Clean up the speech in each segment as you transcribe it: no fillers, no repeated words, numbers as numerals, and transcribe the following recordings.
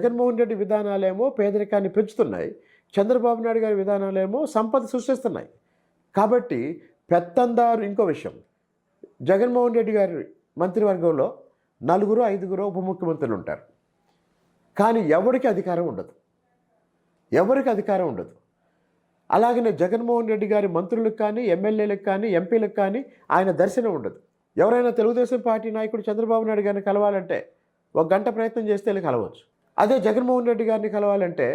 జగన్మోహన్ రెడ్డి విధానాలేమో పేదరికాన్ని పెంచుతున్నాయి. చంద్రబాబు నాయుడు గారి విధానాలేమో సంపద సృష్టిస్తున్నాయి. కాబట్టి పెత్తందారు ఇంకో విషయం, జగన్మోహన్ రెడ్డి గారి మంత్రివర్గంలో 4, 5 ఉప ముఖ్యమంత్రులు ఉంటారు. కానీ ఎవరికి అధికారం ఉండదు. అలాగనే జగన్మోహన్ రెడ్డి గారి మంత్రులకు కానీ, ఎమ్మెల్యేలకు కానీ, ఎంపీలకు కానీ ఆయన దర్శనం ఉండదు. ఎవరైనా తెలుగుదేశం పార్టీ నాయకుడు చంద్రబాబు నాయుడు గారిని కలవాలంటే 1 గంట ప్రయత్నం చేస్తే వెళ్ళి కలవచ్చు. అదే జగన్మోహన్ రెడ్డి గారిని కలవాలంటే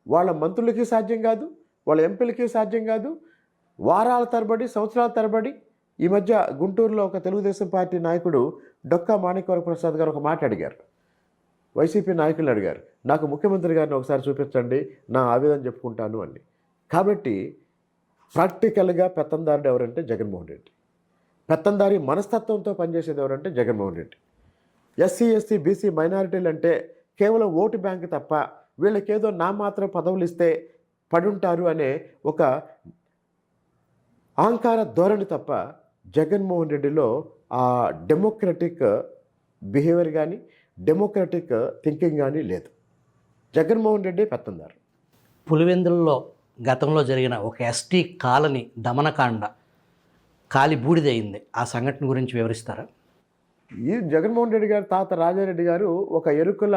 వాళ్ళ మంత్రులకి సాధ్యం కాదు, వాళ్ళ ఎంపీలకి సాధ్యం కాదు. వారాల తరబడి, సంవత్సరాల తరబడి. ఈ మధ్య గుంటూరులో ఒక తెలుగుదేశం పార్టీ నాయకుడు డొక్కా మాణిక్యవర ప్రసాద్ గారు ఒక మాట అడిగారు. వైసీపీ నాయకులు అడిగారు, నాకు ముఖ్యమంత్రి గారిని ఒకసారి చూపించండి, నా ఆవేదన చెప్పుకుంటాను అని. కాబట్టి ప్రాక్టికల్గా పెత్తందారుడు ఎవరంటే జగన్మోహన్ రెడ్డి. పెత్తందారి మనస్తత్వంతో పనిచేసేది ఎవరంటే Jaganmohan Reddy. SC, ST, BC, మైనారిటీలు అంటే కేవలం ఓటు బ్యాంక్ తప్ప, వీళ్ళకేదో నా మాత్రం పదవులు ఇస్తే పడుంటారు అనే ఒక అహంకార ధోరణి తప్ప జగన్మోహన్ రెడ్డిలో ఆ డెమోక్రటిక్ బిహేవియర్ కానీ, డెమోక్రటిక్ థింకింగ్ కానీ లేదు. జగన్మోహన్ రెడ్డి పెత్తందారు. పులివెందులలో గతంలో జరిగిన ఒక ఎస్టీ కాలనీ దమనకాండ కాలి బూడిదయింది. ఆ సంఘటన గురించి వివరిస్తారా? ఈ జగన్మోహన్ రెడ్డి గారు తాత రాజారెడ్డి గారు ఒక ఎరుకుల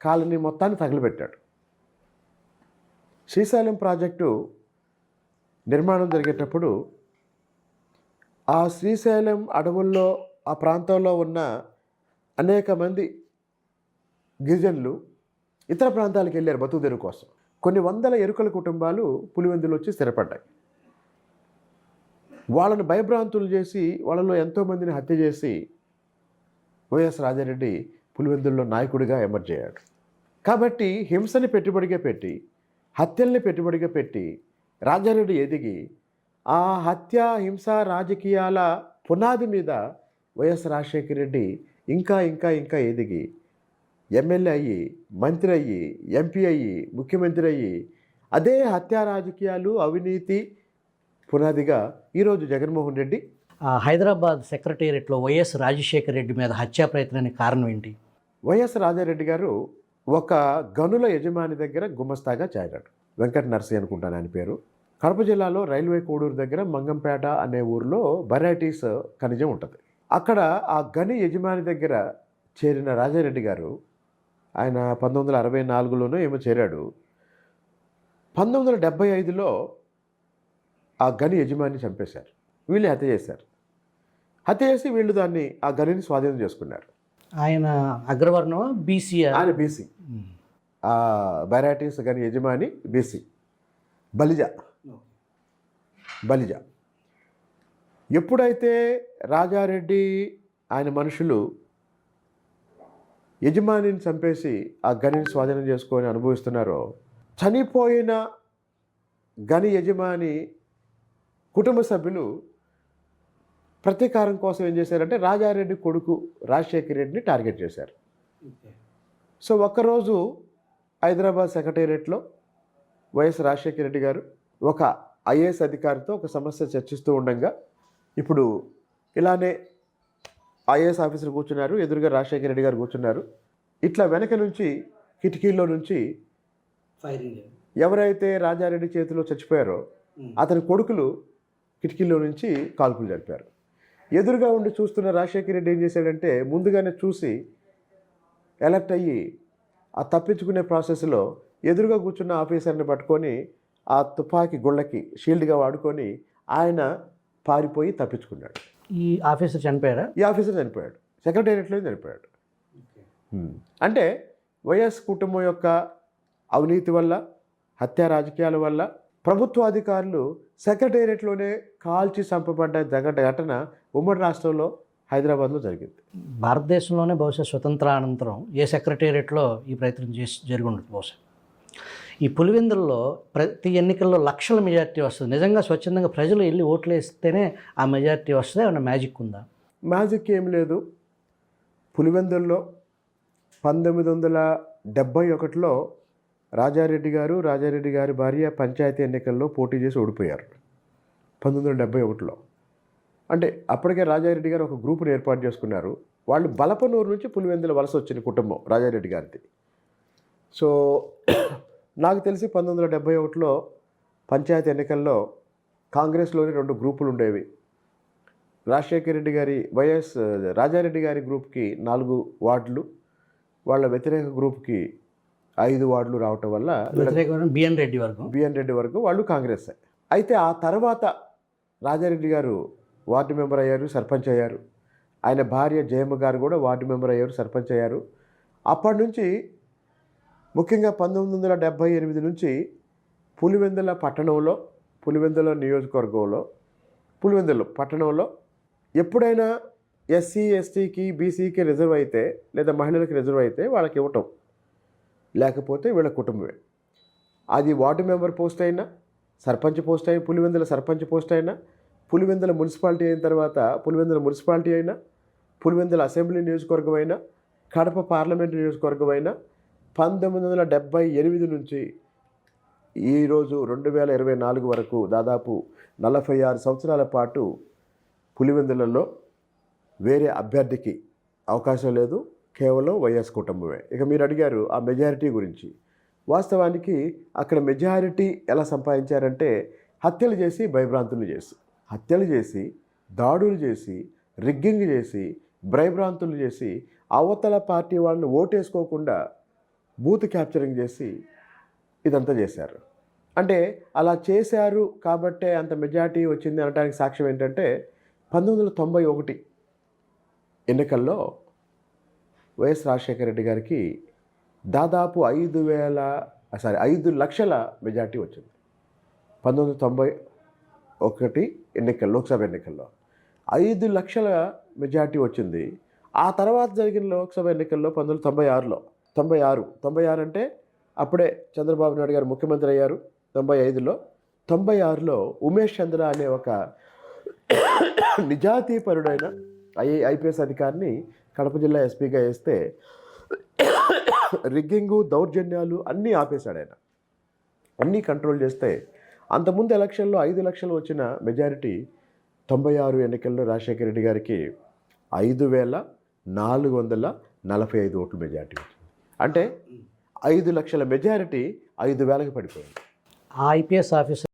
కాలనీ మొత్తాన్ని తగలబెట్టాడు. శ్రీశైలం ప్రాజెక్టు నిర్మాణం జరిగేటప్పుడు ఆ శ్రీశైలం అడవుల్లో, ఆ ప్రాంతంలో ఉన్న అనేక మంది గిరిజనులు ఇతర ప్రాంతాలకు వెళ్ళారు బతుకు తెరువు కోసం. కొన్ని వందల ఎరుకల కుటుంబాలు పులివెందులు వచ్చి స్థిరపడ్డాయి. వాళ్ళని భయభ్రాంతులు చేసి, వాళ్ళలో ఎంతోమందిని హత్య చేసి వైఎస్ రాజారెడ్డి పులివెందుల్లో నాయకుడిగా ఎమర్జ్ అయ్యాడు. కాబట్టి హింసని పెట్టుబడిగా పెట్టి, హత్యల్ని పెట్టుబడిగా పెట్టి రాజారెడ్డి ఎదిగి, ఆ హత్య, హింస రాజకీయాల పునాది మీద వైఎస్ రాజశేఖర రెడ్డి ఇంకా ఇంకా ఇంకా ఎదిగి ఎమ్మెల్యే అయ్యి, మంత్రి అయ్యి, ఎంపీ అయ్యి, ముఖ్యమంత్రి అయ్యి, అదే హత్యా రాజకీయాలు, అవినీతి పునాదిగా ఈరోజు జగన్మోహన్ రెడ్డి. హైదరాబాద్ సెక్రటేరియట్లో వైఎస్ రాజశేఖర రెడ్డి మీద హత్యా ప్రయత్నానికి కారణం ఏంటి? వైఎస్ రాజారెడ్డి గారు ఒక గనుల యజమాని దగ్గర గుమస్తాగా చేరాడు. వెంకట నరసి అనుకుంటాను ఆయన పేరు. కడప జిల్లాలో రైల్వే కోడూరు దగ్గర మంగంపేట అనే ఊరిలో బెరైటీస్ ఖనిజం ఉంటుంది. అక్కడ ఆ గని యజమాని దగ్గర చేరిన రాజారెడ్డి గారు, ఆయన 1964లోనో ఏమో చేరాడు. 1975లో ఆ గని యజమాని చంపేశారు. వీళ్ళు హత్య చేశారు. హత్య చేసి వీళ్ళు దాన్ని, ఆ గనిని స్వాధీనం చేసుకున్నారు. ఆయన అగ్రవర్ణం బీసీ? ఆయన బీసీ. ఆ బెరైటీస్ గని యజమాని బీసీ, బలిజ. ఎప్పుడైతే రాజారెడ్డి ఆయన మనుషులు యజమానిని చంపేసి ఆ గనిని స్వాధీనం చేసుకొని అనుభవిస్తున్నారో, చనిపోయిన గని యజమాని కుటుంబ సభ్యులు ప్రతీకారం కోసం ఏం చేశారంటే రాజారెడ్డి కొడుకు రాజశేఖర రెడ్డిని టార్గెట్ చేశారు. సో ఒక్కరోజు హైదరాబాద్ సెక్రటేరియట్లో వైఎస్ రాజశేఖర రెడ్డి గారు ఒక ఐఏఎస్ అధికారితో ఒక సమస్య చర్చిస్తూ ఉండగా, ఇప్పుడు ఇలానే ఐఏఎస్ ఆఫీసర్ కూర్చున్నారు, ఎదురుగా రాజశేఖర రెడ్డి గారు కూర్చున్నారు. ఇట్లా వెనక నుంచి కిటికీల్లో నుంచి ఎవరైతే రాజారెడ్డి చేతిలో చచ్చిపోయారో అతని కొడుకులు కిటికీలో నుంచి కాల్పులు జరిపారు. ఎదురుగా ఉండి చూస్తున్న రాజశేఖర రెడ్డి ఏం చేశాడంటే, ముందుగానే చూసి అలర్ట్ అయ్యి ఆ తప్పించుకునే ప్రాసెస్లో ఎదురుగా కూర్చున్న ఆఫీసర్ని పట్టుకొని ఆ తుపాకీ గుళ్ళకి షీల్డ్గా వాడుకొని ఆయన పారిపోయి తప్పించుకున్నాడు. ఈ ఆఫీసర్ చనిపోయారా? ఈ ఆఫీసర్ చనిపోయాడు, సెక్రటేరియట్లో చనిపోయాడు. అంటే వైఎస్ కుటుంబం యొక్క అవినీతి వల్ల, హత్యా రాజకీయాల వల్ల ప్రభుత్వాధికారులు సెక్రటేరియట్లోనే కాల్చి చంపబడ్డ ఘటన ఉమ్మడి రాష్ట్రంలో హైదరాబాద్లో జరిగింది. భారతదేశంలోనే బహుశా స్వతంత్రానంతరం ఏ సెక్రటేరియట్లో ఈ ప్రయత్నం జరిగి ఉండదు బహుశా. ఈ పులివెందుల్లో ప్రతి ఎన్నికల్లో లక్షల మెజార్టీ వస్తుంది. నిజంగా స్వచ్ఛందంగా ప్రజలు వెళ్ళి ఓట్లు వేస్తేనే ఆ మెజార్టీ వస్తుంది. ఏమైనా మ్యాజిక్ ఉందా? మ్యాజిక్ ఏం లేదు. పులివెందుల్లో 1971లో రాజారెడ్డి గారి భార్య పంచాయతీ ఎన్నికల్లో పోటీ చేసి ఓడిపోయారు 1971లో. అంటే అప్పటికే రాజారెడ్డి గారు ఒక గ్రూపుని ఏర్పాటు చేసుకున్నారు. వాళ్ళు బలపనూరు నుంచి పులివెందుల వలస వచ్చిన కుటుంబం రాజారెడ్డి గారిది. సో నాకు తెలిసి 1971లో పంచాయతీ ఎన్నికల్లో కాంగ్రెస్లోని 2 గ్రూపులు ఉండేవి. రాజశేఖర రెడ్డి గారి రాజారెడ్డి గారి గ్రూప్కి 4 వార్డులు, వాళ్ళ వ్యతిరేక గ్రూప్కి 5 వార్డులు రావటం వల్ల వ్యతిరేకమైన బిఎన్ రెడ్డి వరకు వాళ్ళు కాంగ్రెస్. అయితే ఆ తర్వాత రాజారెడ్డి గారు వార్డు మెంబర్ అయ్యారు, సర్పంచ్ అయ్యారు. ఆయన భార్య జయమ్మ గారు కూడా వార్డు మెంబర్ అయ్యారు, సర్పంచ్ అయ్యారు. అప్పటి నుంచి ముఖ్యంగా 1978 నుంచి పులివెందుల పట్టణంలో, పులివెందుల నియోజకవర్గంలో, పులివెందుల పట్టణంలో ఎప్పుడైనా ఎస్సీ ఎస్టీకి బీసీకి రిజర్వ్ అయితే లేదా మహిళలకు రిజర్వ్ అయితే వాళ్ళకి ఇవ్వటం, లేకపోతే వీళ్ళ కుటుంబమే. అది వార్డు మెంబర్ పోస్ట్ అయినా, సర్పంచ్ పోస్ట్ అయినా, పులివెందుల సర్పంచ్ పోస్ట్ అయినా, పులివెందుల మున్సిపాలిటీ అయిన తర్వాత పులివెందుల మున్సిపాలిటీ అయినా, పులివెందుల అసెంబ్లీ నియోజకవర్గం అయినా, కడప పార్లమెంటు నియోజకవర్గం అయినా 1978 నుంచి ఈరోజు 2024 వరకు దాదాపు 46 సంవత్సరాల పాటు పులివెందులలో వేరే అభ్యర్థికి అవకాశం లేదు, కేవలం వైఎస్ కుటుంబమే. ఇక మీరు అడిగారు ఆ మెజారిటీ గురించి. వాస్తవానికి అక్కడ మెజారిటీ ఎలా సంపాదించారంటే హత్యలు చేసి, హత్యలు చేసి, దాడులు చేసి, రిగ్గింగ్ చేసి, భయభ్రాంతులు చేసి, అవతల పార్టీ వాళ్ళని ఓటేసుకోకుండా బూత్ క్యాప్చరింగ్ చేసి ఇదంతా చేశారు. అంటే అలా చేశారు కాబట్టే అంత మెజారిటీ వచ్చింది అనడానికి సాక్ష్యం ఏంటంటే 1991 ఎన్నికల్లో వైఎస్ రాజశేఖర రెడ్డి గారికి దాదాపు 5 లక్షల మెజారిటీ వచ్చింది. 1991 ఎన్నికల్లో, లోక్సభ ఎన్నికల్లో 5 లక్షల మెజారిటీ వచ్చింది. ఆ తర్వాత జరిగిన లోక్సభ ఎన్నికల్లో 1996 అంటే అప్పుడే చంద్రబాబు నాయుడు గారు ముఖ్యమంత్రి అయ్యారు. 96లో ఉమేష్ చంద్ర అనే ఒక నిజాతీపరుడైన ఐపీఎస్ అధికారిని కడప జిల్లా ఎస్పీగా వేస్తే రిగ్గింగు, దౌర్జన్యాలు అన్నీ ఆపేశాడు ఆయన, అన్నీ కంట్రోల్ చేస్తే అంతకుముందు ఎలక్షన్లో 5 లక్షలు వచ్చిన మెజారిటీ 96 ఎన్నికల్లో రాజశేఖర రెడ్డి గారికి 5,445 ఓట్లు మెజారిటీ వచ్చింది. అంటే 5 లక్షల మెజారిటీ 5,000కి పడిపోయింది. ఆ ఐపీఎస్ ఆఫీసర్